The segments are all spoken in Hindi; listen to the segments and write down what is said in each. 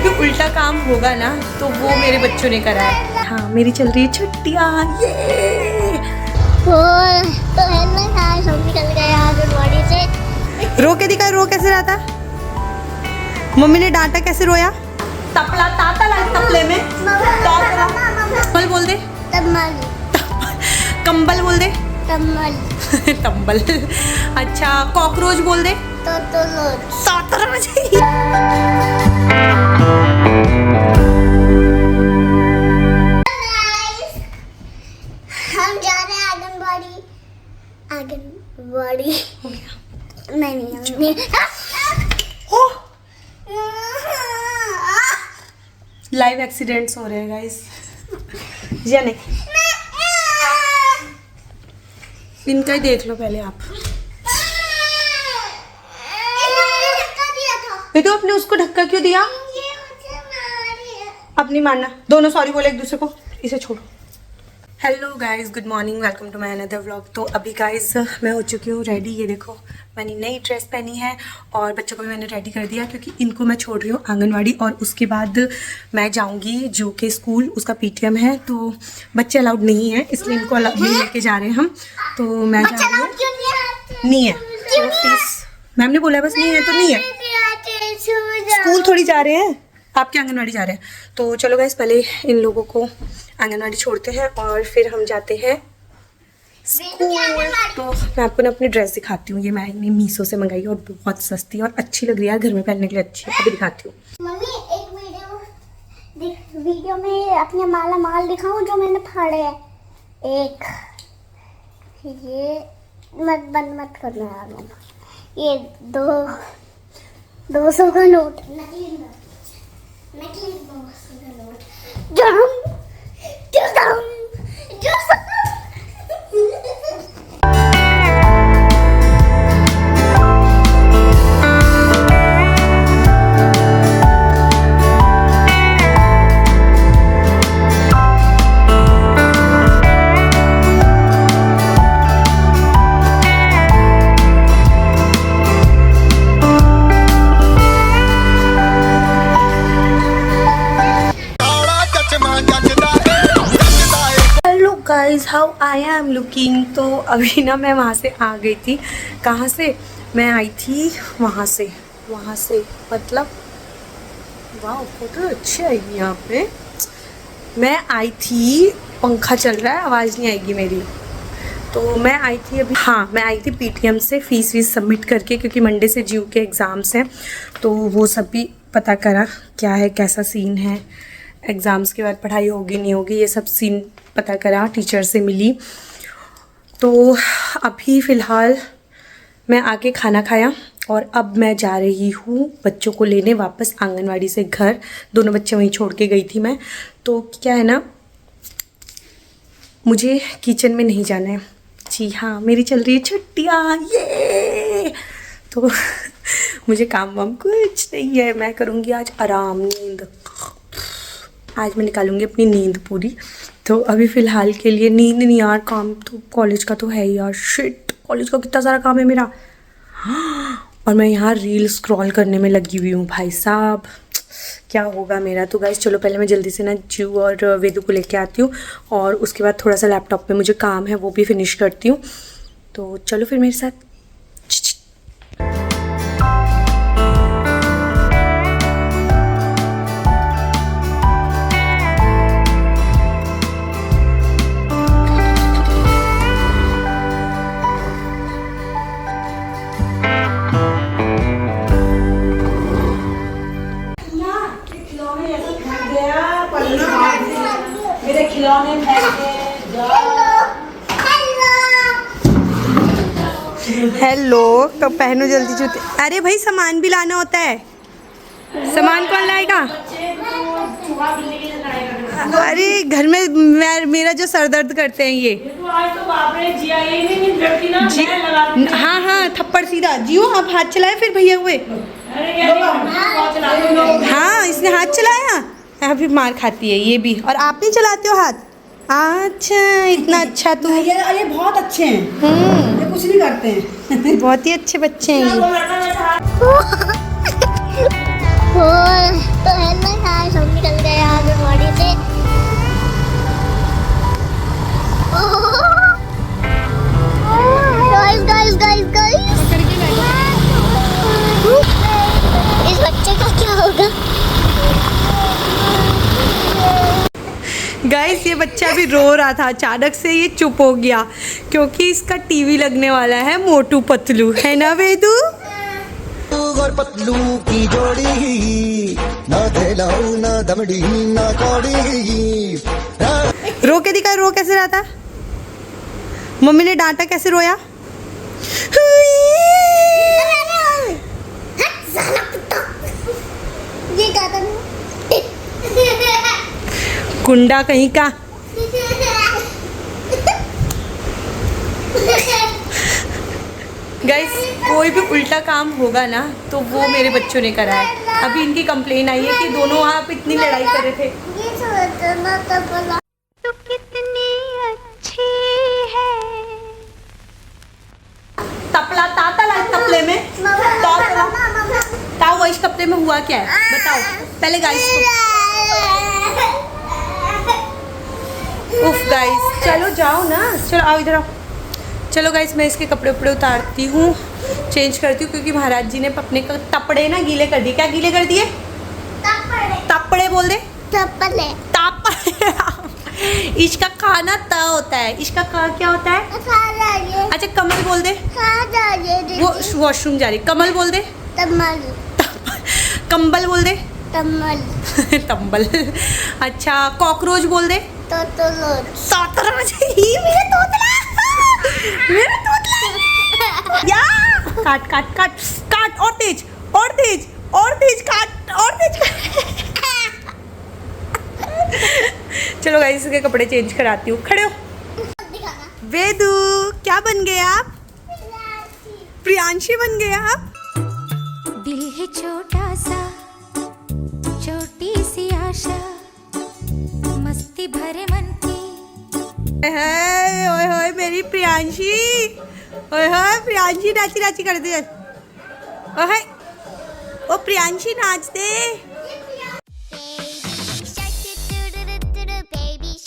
भी उल्टा काम होगा ना तो वो मेरे बच्चों ने करा है। हाँ मेरी चल रही है छुट्टियाँ, ये तो हेलो गाइस, हम निकल गए आंगनवाड़ी से। रो के दिखा, रो कैसे रहा था? मम्मी ने डांटा कैसे रोया? तपला ताता लगा तपले में। कंबल बोल दे, कंबल बोल दे, तंबल। अच्छा कॉकरोच बोल दे, सातरोज। हम जा रहे हैं आंगनवाड़ी। आंगनवाड़ी नहीं लाइव एक्सीडेंट्स हो रहे हैं गाइस, या नहीं? इनका ही देख लो पहले आप। ये तो आपने उसको धक्का क्यों दिया? अब नहीं मानना, दोनों सॉरी बोले एक दूसरे को। इसे छोड़ो। Hello guys, good morning, welcome to my another vlog. तो अभी गाइस मैं हो चुकी हूँ रेडी। ये देखो मैंने नई ड्रेस पहनी है और बच्चों को भी मैंने रेडी कर दिया क्योंकि इनको मैं छोड़ रही हूँ आंगनवाड़ी और उसके बाद मैं जाऊँगी जो के स्कूल। उसका पीटीएम है तो बच्चे अलाउड नहीं है, इसलिए इनको अलाउड नहीं लेके जा रहे हैं हम। तो मैं जा रही हूँ। नहीं है तो फीस मैम ने बोला, बस नहीं है तो नहीं है। स्कूल थोड़ी जा रहे हैं, आपके आंगनवाड़ी जा रहे हैं। तो चलो गाइस पहले इन लोगों को आंगनवाड़ी छोड़ते हैं और फिर हम जाते हैं स्कूल। तो मैं आपको ना अपनी ड्रेस दिखाती हूँ। ये मैंने मीशो से मंगाई और बहुत सस्ती और अच्छी लग रही है, घर में पहनने के लिए अच्छी है। अभी दिखाती हूँ। मम्मी एक वीडियो में अपने माला माल दिखाऊं जो मैंने फाड़े हैं। एक ये बंद मत करना यार मम्मा। ये 200 का नोट, नकली 200 का note. Guys how I am looking. तो अभी ना मैं वहाँ से आ गई थी। कहाँ से? मैं आई थी वहाँ से मतलब वाह फोटो अच्छी आएगी यहाँ पे। मैं आई थी, पंखा चल रहा है आवाज़ नहीं आएगी मेरी। तो मैं आई थी अभी, हाँ मैं आई थी पीटीएम से फीस सबमिट करके क्योंकि मंडे से जीयू के एग्ज़ाम्स हैं। तो वो सब भी पता करा क्या है, कैसा सीन है, एग्ज़ाम्स के बाद पढ़ाई होगी नहीं होगी, ये सब सीन पता करा, टीचर से मिली। तो अभी फ़िलहाल मैं आके खाना खाया और अब मैं जा रही हूँ बच्चों को लेने वापस आंगनवाड़ी से घर। दोनों बच्चे वहीं छोड़ के गई थी मैं। तो क्या है ना, मुझे किचन में नहीं जाना है। जी हाँ मेरी चल रही है छुट्टियाँ, ये तो मुझे काम वाम कुछ नहीं है। मैं करूँगी आज आराम, नींद। आज मैं निकालूंगी अपनी नींद पूरी। तो अभी फ़िलहाल के लिए नींद नहीं यार, काम तो कॉलेज का तो है ही यार। शिट, कॉलेज का कितना सारा काम है मेरा। और मैं यहाँ रील स्क्रॉल करने में लगी हुई हूँ भाई साहब, क्या होगा मेरा। तो गाइस चलो पहले मैं जल्दी से ना जू और वेदू को लेके आती हूँ और उसके बाद थोड़ा सा लैपटॉप पे मुझे काम है वो भी फिनिश करती हूँ। तो चलो फिर मेरे साथ। मेरे खिलौने हेलो तो पहनो जल्दी जूते। अरे भाई सामान भी लाना होता है, सामान कौन लाएगा? अरे घर में मेरा जो सर दर्द करते हैं ये। हाँ हाँ थप्पड़ सीधा। जियो आप हाथ चलाए फिर भैया हुए। हाँ इसने हाथ चलाया, अभी मार खाती है ये भी। और आप नहीं चलाते हो हाथ? अच्छा इतना अच्छा तू। ये बहुत अच्छे हैं, ये कुछ नहीं करते हैं। बहुत ही अच्छे बच्चे हैं ये। तो हेलो होगा। गाइस ये बच्चा भी रो रहा था, अचानक से ये चुप हो गया क्योंकि इसका टीवी लगने वाला है मोटू पतलू, है ना वेदू? और पतलू की जोड़ी ना धेलाऊ ना दमड़ी ना कौड़ी। रो के दिखा, रो कैसे रहा था? मम्मी ने डांटा, कैसे रोया? ये गाता गुंडा कहीं का। गाइस कोई भी उल्टा काम होगा ना तो वो मेरे बच्चों ने करा है। अभी इनकी कंप्लेन आई है कि दोनों वहाँ पे इतनी लड़ाई कर रहे थे। तो कितनी अच्छी है। तपला ताता ला तपले में ताऊ वही कपड़े में हुआ क्या है बताओ पहले गाइस को। उफ गाइस चलो जाओ ना, चलो आओ इधर आओ। चलो गाइस मैं इसके कपड़े उपड़े उतारती हूँ, चेंज करती हूँ क्योंकि महाराज जी ने अपने कपड़े ना गीले कर दिए। क्या गीले कर दिए? तपड़े बोल दे। तपले इसका खाना त होता है, इसका का क्या होता है? अच्छा कमल बोल दे। वो वॉशरूम जा रही। कमल बोल दे। तमल कंबल बोल दे। तमल तंबल। अच्छा कॉकरोच बोल दे। तोतलोच मेरा तोतला मेरा तोतला या काट काट काट काट और तेज और तेज और तेज काट और तेज चलो गाइस इसके कपड़े चेंज कराती हूँ। खड़े हो। वेदू क्या बन गए आप? प्रियांशी बन गए आप। दिल है छोटा सा, छोटी सी आशा, मस्ती भरे मन की। ओए होए मेरी प्रियांशी, ओए होए प्रियांशी नाची नाची कर दे। ओए ओ प्रियांशी नाच दे।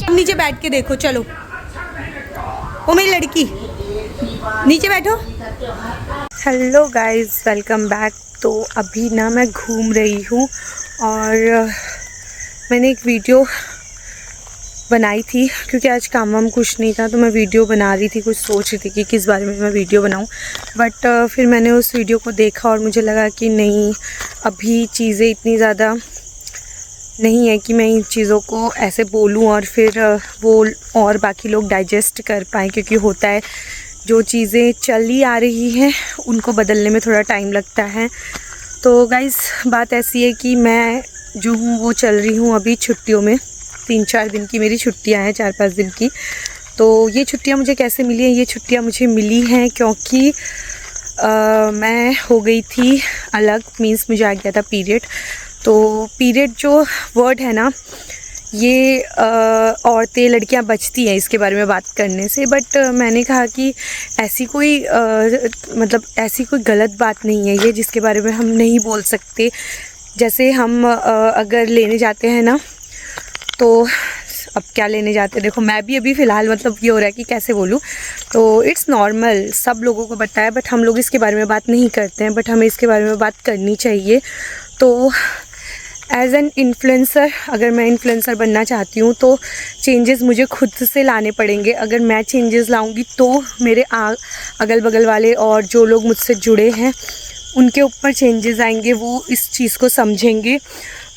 नीचे बैठ के देखो चलो। ओ मेरी लड़की नीचे बैठो। Hello guys welcome back. तो अभी ना मैं घूम रही हूँ और मैंने एक वीडियो बनाई थी क्योंकि आज काम वाम कुछ नहीं था तो मैं वीडियो बना रही थी, कुछ सोच रही थी कि किस बारे में मैं वीडियो बनाऊं। बट फिर मैंने उस वीडियो को देखा और मुझे लगा कि नहीं अभी चीज़ें इतनी ज़्यादा नहीं है कि मैं इन चीज़ों को ऐसे बोलूं और फिर वो और बाकी लोग डाइजेस्ट कर पाएँ, क्योंकि होता है जो चीज़ें चली आ रही हैं उनको बदलने में थोड़ा टाइम लगता है। तो गाइस बात ऐसी है कि मैं जो हूँ वो चल रही हूँ अभी छुट्टियों में। 3-4 दिन की मेरी छुट्टियाँ हैं, 4-5 दिन की। तो ये छुट्टियाँ मुझे कैसे मिली हैं? ये छुट्टियाँ मुझे मिली हैं क्योंकि मैं हो गई थी अलग, मीन्स मुझे आ गया था पीरियड। तो पीरियड जो वर्ड है ना ये औरतें लड़कियां बचती हैं इसके बारे में बात करने से। बट मैंने कहा कि ऐसी कोई मतलब ऐसी कोई गलत बात नहीं है ये जिसके बारे में हम नहीं बोल सकते। जैसे हम अगर लेने जाते हैं ना तो अब क्या लेने जाते हैं, देखो मैं भी अभी फ़िलहाल मतलब ये हो रहा है कि कैसे बोलूँ। तो इट्स नॉर्मल, सब लोगों को पता है बट हम लोग इसके बारे में बात नहीं करते हैं, बट हमें इसके बारे में बात करनी चाहिए। तो एज एन इन्फ्लुएंसर अगर मैं इन्फ्लुएंसर बनना चाहती हूँ तो चेंजेस मुझे खुद से लाने पड़ेंगे। अगर मैं चेंजेस लाऊंगी तो मेरे अगल बगल वाले और जो लोग मुझसे जुड़े हैं उनके ऊपर चेंजेस आएंगे, वो इस चीज़ को समझेंगे।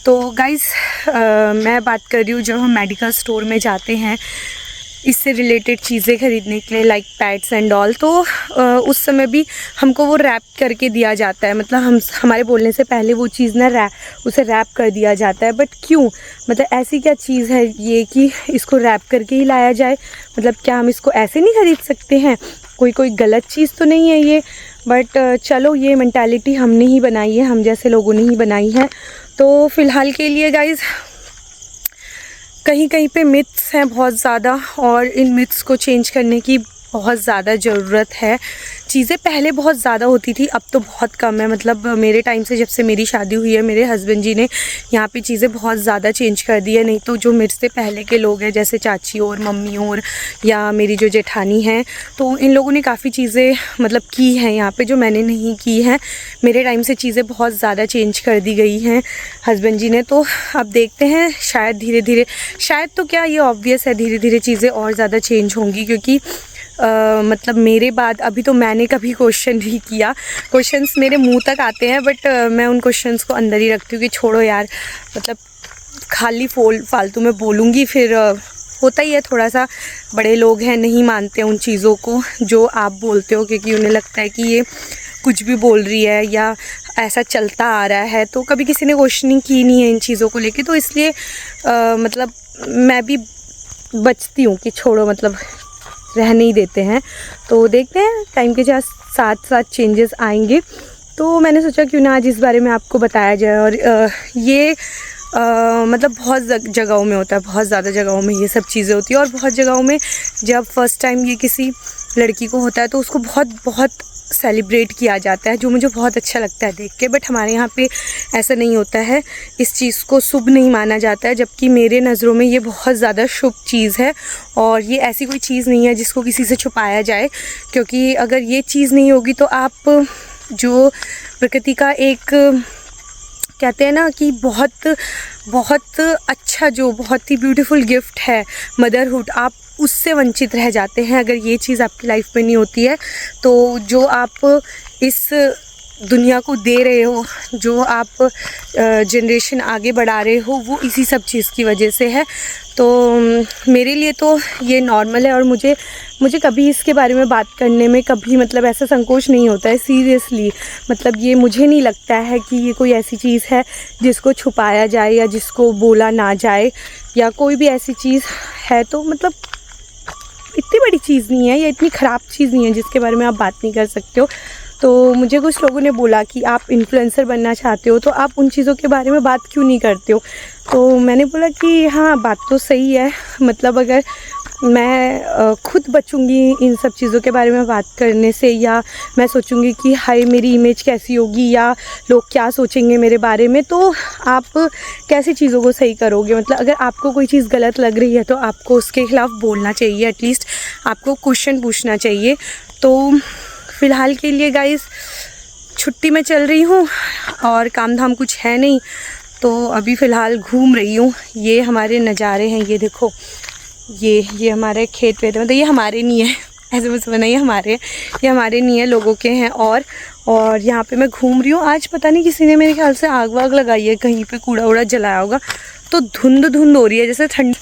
तो गाइस मैं बात कर रही हूँ जब हम मेडिकल स्टोर में जाते हैं इससे रिलेटेड चीज़ें ख़रीदने के लिए, लाइक पैड्स एंड ऑल, तो उस समय भी हमको वो रैप करके दिया जाता है। मतलब हमारे बोलने से पहले वो चीज़ ना उसे रैप कर दिया जाता है। बट क्यों, मतलब ऐसी क्या चीज़ है ये कि इसको रैप करके ही लाया जाए? मतलब क्या हम इसको ऐसे नहीं ख़रीद सकते हैं? कोई गलत चीज़ तो नहीं है ये। बट चलो ये मेंटालिटी हमने ही बनाई है, हम जैसे लोगों ने ही बनाई है। तो फ़िलहाल के लिए गाइज़ कहीं कहीं पे मिथ्स हैं बहुत ज़्यादा और इन मिथ्स को चेंज करने की बहुत ज़्यादा ज़रूरत है। चीज़ें पहले बहुत ज़्यादा होती थी, अब तो बहुत कम है। मतलब मेरे टाइम से, जब से मेरी शादी हुई है, मेरे हस्बैंड जी ने यहाँ पे चीज़ें बहुत ज़्यादा चेंज कर दी है। नहीं तो जो मेरे से पहले के लोग हैं, जैसे चाची और मम्मी और या मेरी जो जेठानी हैं, तो इन लोगों ने काफ़ी चीज़ें मतलब की हैं यहाँ पे, जो मैंने नहीं की हैं। मेरे टाइम से चीज़ें बहुत ज़्यादा चेंज कर दी गई हैं हस्बैंड जी ने। तो अब देखते हैं, शायद धीरे धीरे, शायद तो क्या, ये ऑब्वियस है, धीरे धीरे चीज़ें और ज़्यादा चेंज होंगी। क्योंकि मतलब मेरे बाद अभी तो मैंने कभी क्वेश्चन नहीं किया, क्वेश्चंस मेरे मुंह तक आते हैं, बट मैं उन क्वेश्चंस को अंदर ही रखती हूँ कि छोड़ो यार, मतलब खाली फालतू में बोलूँगी फिर होता ही है। थोड़ा सा बड़े लोग हैं, नहीं मानते उन चीज़ों को जो आप बोलते हो, क्योंकि उन्हें लगता है कि ये कुछ भी बोल रही है या ऐसा चलता आ रहा है। तो कभी किसी ने क्वेश्चनिंग की नहीं है इन चीज़ों को लेके, तो इसलिए मतलब मैं भी बचती हूँ कि छोड़ो, मतलब रह नहीं देते हैं। तो देखते हैं, टाइम के साथ साथ चेंजेस आएंगे। तो मैंने सोचा क्यों ना आज इस बारे में आपको बताया जाए। और ये मतलब बहुत जगहों में होता है, बहुत ज़्यादा जगहों में ये सब चीज़ें होती है। और बहुत जगहों में जब फर्स्ट टाइम ये किसी लड़की को होता है तो उसको बहुत बहुत सेलिब्रेट किया जाता है, जो मुझे बहुत अच्छा लगता है देख के। बट हमारे यहाँ पे ऐसा नहीं होता है, इस चीज़ को शुभ नहीं माना जाता है, जबकि मेरे नज़रों में ये बहुत ज़्यादा शुभ चीज़ है। और ये ऐसी कोई चीज़ नहीं है जिसको किसी से छुपाया जाए, क्योंकि अगर ये चीज़ नहीं होगी तो आप जो प्रकृति का एक कहते हैं ना कि बहुत बहुत अच्छा, जो बहुत ही ब्यूटीफुल गिफ्ट है मदरहुड, आप उससे वंचित रह जाते हैं अगर ये चीज़ आपकी लाइफ में नहीं होती है। तो जो आप इस दुनिया को दे रहे हो, जो आप जनरेशन आगे बढ़ा रहे हो, वो इसी सब चीज़ की वजह से है। तो मेरे लिए तो ये नॉर्मल है और मुझे कभी इसके बारे में बात करने में कभी मतलब ऐसा संकोच नहीं होता है, सीरियसली। मतलब ये मुझे नहीं लगता है कि ये कोई ऐसी चीज़ है जिसको छुपाया जाए या जिसको बोला ना जाए, या कोई भी ऐसी चीज़ है तो मतलब इतनी बड़ी चीज़ नहीं है या इतनी ख़राब चीज़ नहीं है जिसके बारे में आप बात नहीं कर सकते हो। तो मुझे कुछ लोगों ने बोला कि आप इन्फ्लुएंसर बनना चाहते हो तो आप उन चीज़ों के बारे में बात क्यों नहीं करते हो। तो मैंने बोला कि हाँ, बात तो सही है। मतलब अगर मैं खुद बचूंगी इन सब चीज़ों के बारे में बात करने से, या मैं सोचूंगी कि हाय मेरी इमेज कैसी होगी या लोग क्या सोचेंगे मेरे बारे में, तो आप कैसे चीज़ों को सही करोगे। मतलब अगर आपको कोई चीज़ गलत लग रही है तो आपको उसके खिलाफ़ बोलना चाहिए, एटलीस्ट आपको क्वेश्चन पूछना चाहिए। तो फ़िलहाल के लिए गाइस छुट्टी में चल रही हूँ और काम धाम कुछ है नहीं, तो अभी फ़िलहाल घूम रही हूँ। ये हमारे नज़ारे हैं, ये देखो, ये हमारे खेत वेत, मतलब ये हमारे नहीं है, ऐसे मत समझना, ये हमारे नहीं है, लोगों के हैं। और यहाँ पे मैं घूम रही हूँ। आज पता नहीं किसी ने मेरे ख्याल से आग वाग लगाई है, कहीं पे कूड़ा वूड़ा जलाया होगा, तो धुंध हो रही है जैसे ठंड।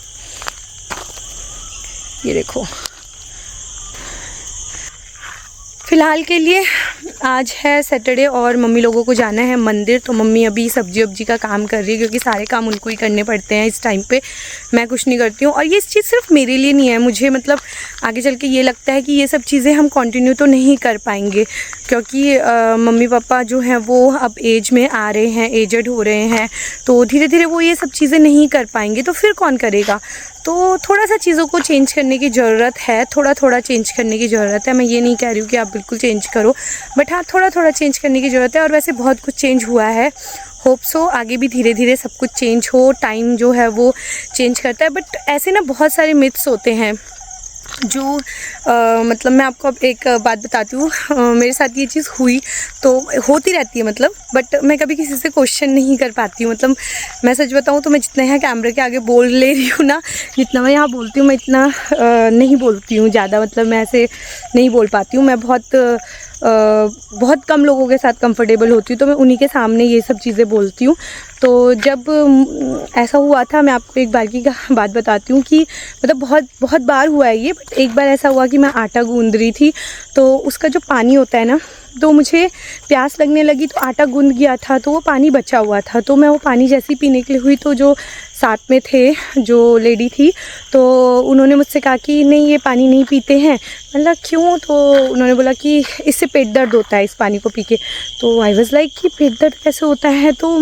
ये देखो, फ़िलहाल के लिए आज है सैटरडे और मम्मी लोगों को जाना है मंदिर, तो मम्मी अभी सब्जी वब्जी का काम कर रही है, क्योंकि सारे काम उनको ही करने पड़ते हैं इस टाइम पे, मैं कुछ नहीं करती हूँ। और ये चीज़ सिर्फ मेरे लिए नहीं है, मुझे मतलब आगे चल के ये लगता है कि ये सब चीज़ें हम कंटिन्यू तो नहीं कर पाएंगे, क्योंकि मम्मी पापा जो हैं वो अब एज में आ रहे हैं, एजड हो रहे हैं, तो धीरे धीरे वो ये सब चीज़ें नहीं कर पाएंगे, तो फिर कौन करेगा। तो थोड़ा सा चीज़ों को चेंज करने की ज़रूरत है, थोड़ा चेंज करने की ज़रूरत है। मैं ये नहीं कह रही हूँ कि आप बिल्कुल चेंज करो, बट हाँ थोड़ा चेंज करने की ज़रूरत है। और वैसे बहुत कुछ चेंज हुआ है, होप सो आगे भी धीरे धीरे सब कुछ चेंज हो, टाइम जो है वो चेंज करता है। बट ऐसे ना बहुत सारे मिथ्स होते हैं जो मतलब मैं आपको अब एक बात बताती हूँ। मेरे साथ ये चीज़ हुई, तो होती रहती है मतलब, बट मैं कभी किसी से क्वेश्चन नहीं कर पाती हूँ। मतलब मैं सच बताऊँ तो मैं जितना यहाँ कैमरे के आगे बोल ले रही हूँ ना, जितना मैं यहाँ बोलती हूँ, मैं इतना नहीं बोलती हूँ ज़्यादा, मतलब मैं ऐसे नहीं बोल पाती हूँ। मैं बहुत कम लोगों के साथ कंफर्टेबल होती हूँ, तो मैं उन्हीं के सामने ये सब चीज़ें बोलती हूँ। तो जब ऐसा हुआ था, मैं आपको एक बार की बात बताती हूँ कि मतलब बहुत बार हुआ है ये, बट एक बार ऐसा हुआ कि मैं आटा गूंद रही थी, तो उसका जो पानी होता है ना, तो मुझे प्यास लगने लगी, तो आटा गूंद गया था, तो वो पानी बचा हुआ था। तो मैं वो पानी जैसे ही पीने के लिए हुई, तो जो साथ में थे, जो लेडी थी, तो उन्होंने मुझसे कहा कि नहीं ये पानी नहीं पीते हैं। मतलब क्यों? तो उन्होंने बोला कि इससे पेट दर्द होता है इस पानी को पी के। तो आई वाज लाइक कि पेट दर्द कैसे होता है? तो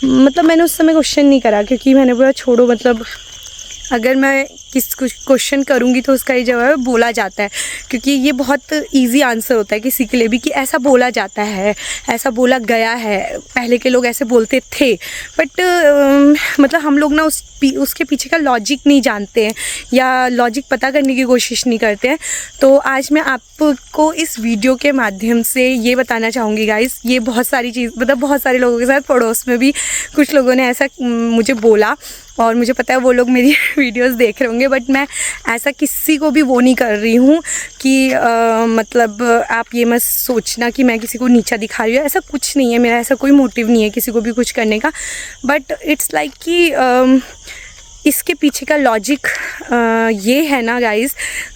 मतलब मैंने उस समय क्वेश्चन नहीं करा, क्योंकि मैंने बोला छोड़ो, मतलब अगर मैं किस कुछ क्वेश्चन करूँगी तो उसका ये जवाब बोला जाता है, क्योंकि ये बहुत इजी आंसर होता है किसी के लिए भी कि ऐसा बोला जाता है, ऐसा बोला गया है, पहले के लोग ऐसे बोलते थे। बट मतलब हम लोग ना उसके पीछे का लॉजिक नहीं जानते हैं या लॉजिक पता करने की कोशिश नहीं करते हैं। तो आज मैं आपको इस वीडियो के माध्यम से ये बताना चाहूँगी गाइस, ये बहुत सारी चीज़ मतलब बहुत सारे लोगों के साथ, पड़ोस में भी कुछ लोगों ने ऐसा मुझे बोला और मुझे पता है वो लोग मेरी वीडियोस देख रहे होंगे, बट मैं ऐसा किसी को भी वो नहीं कर रही हूँ कि मतलब आप ये मत सोचना कि मैं किसी को नीचा दिखा रही हूँ, ऐसा कुछ नहीं है, मेरा ऐसा कोई मोटिव नहीं है किसी को भी कुछ करने का। बट इट्स लाइक कि इसके पीछे का लॉजिक ये है ना गाइज़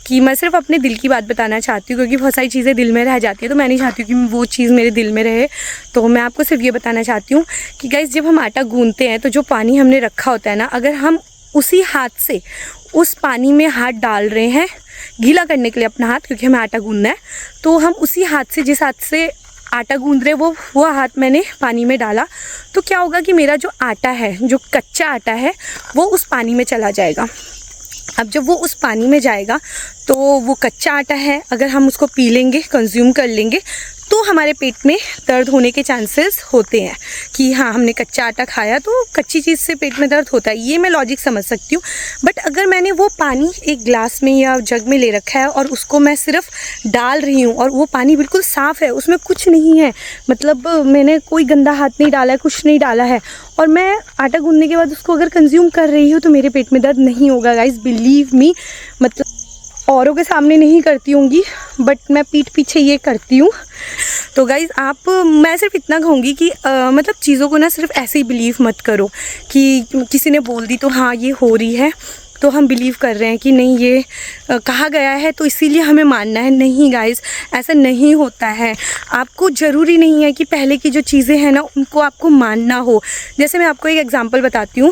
कि मैं सिर्फ अपने दिल की बात बताना चाहती हूँ, क्योंकि बहुत सारी चीज़ें दिल में रह जाती है, तो मैं नहीं चाहती हूँ कि वो चीज़ मेरे दिल में रहे। तो मैं आपको सिर्फ ये बताना चाहती हूँ कि गाइज़ जब हम आटा गूंथते हैं तो जो पानी हमने रखा होता है ना, अगर हम उसी हाथ से उस पानी में हाथ डाल रहे हैं गीला करने के लिए अपना हाथ, क्योंकि हमें आटा गूंथना है, तो हम उसी हाथ से जिस हाथ से आटा गूंद रहे वो हाथ मैंने पानी में डाला, तो क्या होगा कि मेरा जो आटा है, जो कच्चा आटा है, वो उस पानी में चला जाएगा। अब जब वो उस पानी में जाएगा तो वो कच्चा आटा है, अगर हम उसको पी लेंगे, कंज्यूम कर लेंगे, तो हमारे पेट में दर्द होने के चांसेस होते हैं कि हाँ हमने कच्चा आटा खाया तो कच्ची चीज़ से पेट में दर्द होता है। ये मैं लॉजिक समझ सकती हूँ। बट अगर मैंने वो पानी एक ग्लास में या जग में ले रखा है और उसको मैं सिर्फ डाल रही हूँ और वो पानी बिल्कुल साफ़ है, उसमें कुछ नहीं है, मतलब मैंने कोई गंदा हाथ नहीं डाला है, कुछ नहीं डाला है, और मैं आटा गूंदने के बाद उसको अगर कंज्यूम कर रही हूँ तो मेरे पेट में दर्द नहीं होगा गाइस, बिलीव मी। मतलब औरों के सामने नहीं करती होंगी बट मैं पीठ पीछे ये करती हूँ। तो गाइज़ मैं सिर्फ इतना कहूँगी कि मतलब चीज़ों को ना सिर्फ ऐसे ही बिलीव मत करो कि किसी ने बोल दी तो हाँ ये हो रही है तो हम बिलीव कर रहे हैं कि नहीं ये कहा गया है तो इसीलिए हमें मानना है। नहीं गाइज़, ऐसा नहीं होता है। आपको ज़रूरी नहीं है कि पहले की जो चीज़ें हैं ना उनको आपको मानना हो। जैसे मैं आपको एक एग्जांपल बताती हूँ।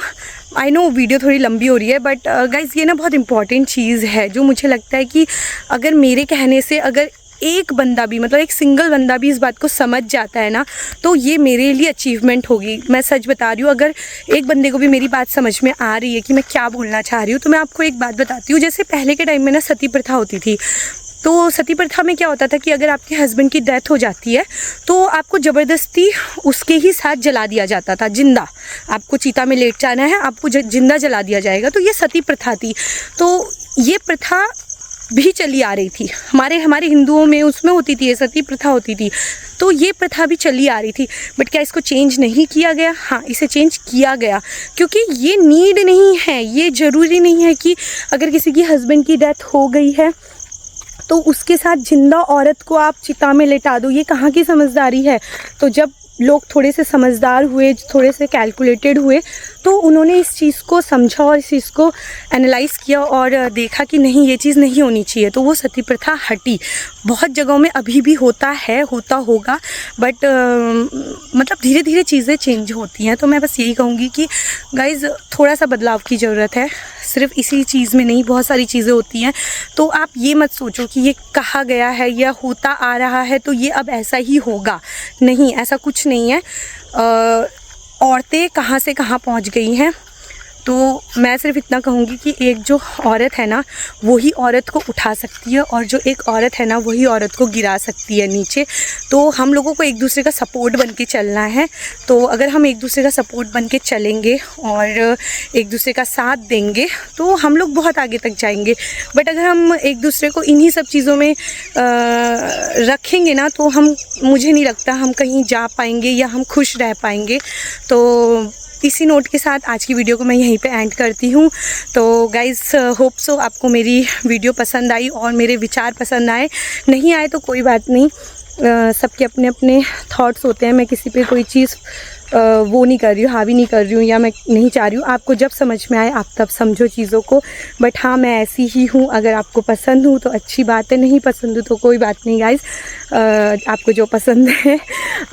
आई नो वीडियो थोड़ी लंबी हो रही है बट गाइज़ ये ना बहुत इंपॉर्टेंट चीज़ है जो मुझे लगता है कि अगर मेरे कहने से अगर एक बंदा भी मतलब एक सिंगल बंदा भी इस बात को समझ जाता है ना तो ये मेरे लिए अचीवमेंट होगी। मैं सच बता रही हूँ, अगर एक बंदे को भी मेरी बात समझ में आ रही है कि मैं क्या बोलना चाह रही हूँ, तो मैं आपको एक बात बताती हूँ। जैसे पहले के टाइम में ना सती प्रथा होती थी, तो सती प्रथा में क्या होता था कि अगर आपके हस्बैंड की डेथ हो जाती है तो आपको ज़बरदस्ती उसके ही साथ जला दिया जाता था, जिंदा। आपको चिता में लेट जाना है, आपको जिंदा जला दिया जाएगा। तो ये सती प्रथा थी। तो ये प्रथा भी चली आ रही थी हमारे हिंदुओं में, उसमें होती थी, ये सती प्रथा होती थी। तो ये प्रथा भी चली आ रही थी। बट क्या इसको चेंज नहीं किया गया? हाँ, इसे चेंज किया गया, क्योंकि ये नीड नहीं है। ये ज़रूरी नहीं है कि अगर किसी की हस्बैंड की डेथ हो गई है तो उसके साथ जिंदा औरत को आप चिता में लेटा दो। ये कहाँ की समझदारी है? तो जब लोग थोड़े से समझदार हुए, थोड़े से कैलकुलेटेड हुए, तो उन्होंने इस चीज़ को समझा और इस चीज़ को एनालाइज़ किया और देखा कि नहीं ये चीज़ नहीं होनी चाहिए, तो वो सती प्रथा हटी। बहुत जगहों में अभी भी होता है, होता होगा, बट मतलब धीरे धीरे चीज़ें चेंज होती हैं। तो मैं बस यही कहूँगी कि गाइज़ थोड़ा सा बदलाव की ज़रूरत है, सिर्फ इसी चीज़ में नहीं, बहुत सारी चीज़ें होती हैं। तो आप ये मत सोचो कि ये कहा गया है या होता आ रहा है तो ये अब ऐसा ही होगा। नहीं, ऐसा कुछ नहीं है। औरतें कहाँ से कहाँ पहुँच गई हैं। तो मैं सिर्फ इतना कहूँगी कि एक जो औरत है ना वही औरत को उठा सकती है और जो एक औरत है ना वही औरत को गिरा सकती है नीचे। तो हम लोगों को एक दूसरे का सपोर्ट बन के चलना है। तो अगर हम एक दूसरे का सपोर्ट बन के चलेंगे और एक दूसरे का साथ देंगे तो हम लोग बहुत आगे तक जाएंगे। बट अगर हम एक दूसरे को इन्हीं सब चीज़ों में रखेंगे ना तो मुझे नहीं लगता हम कहीं जा पाएंगे या हम खुश रह पाएंगे। तो इसी नोट के साथ आज की वीडियो को मैं यहीं पे एंड करती हूँ। तो गाइज़ होप सो आपको मेरी वीडियो पसंद आई और मेरे विचार पसंद आए। नहीं आए तो कोई बात नहीं, सबके अपने अपने थॉट्स होते हैं। मैं किसी पे कोई चीज़ वो नहीं कर रही हूँ, हावी नहीं कर रही हूँ या मैं नहीं चाह रही हूँ। आपको जब समझ में आए आप तब समझो चीज़ों को। बट हाँ, मैं ऐसी ही हूँ। अगर आपको पसंद हूँ तो अच्छी बात है, नहीं पसंद हो तो कोई बात नहीं गाइज़। आपको जो पसंद है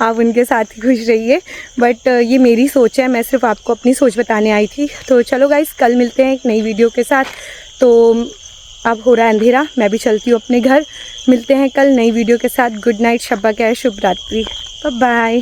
आप उनके साथ ही खुश रहिए। बट ये मेरी सोच है, मैं सिर्फ आपको अपनी सोच बताने आई थी। तो चलो गाइज़, कल मिलते हैं एक नई वीडियो के साथ। तो अब हो रहा है अंधेरा, मैं भी चलती हूँ अपने घर। मिलते हैं कल नई वीडियो के साथ। गुड नाइट, शब्बा खैर, शुभ रात्रि, बाय बाय।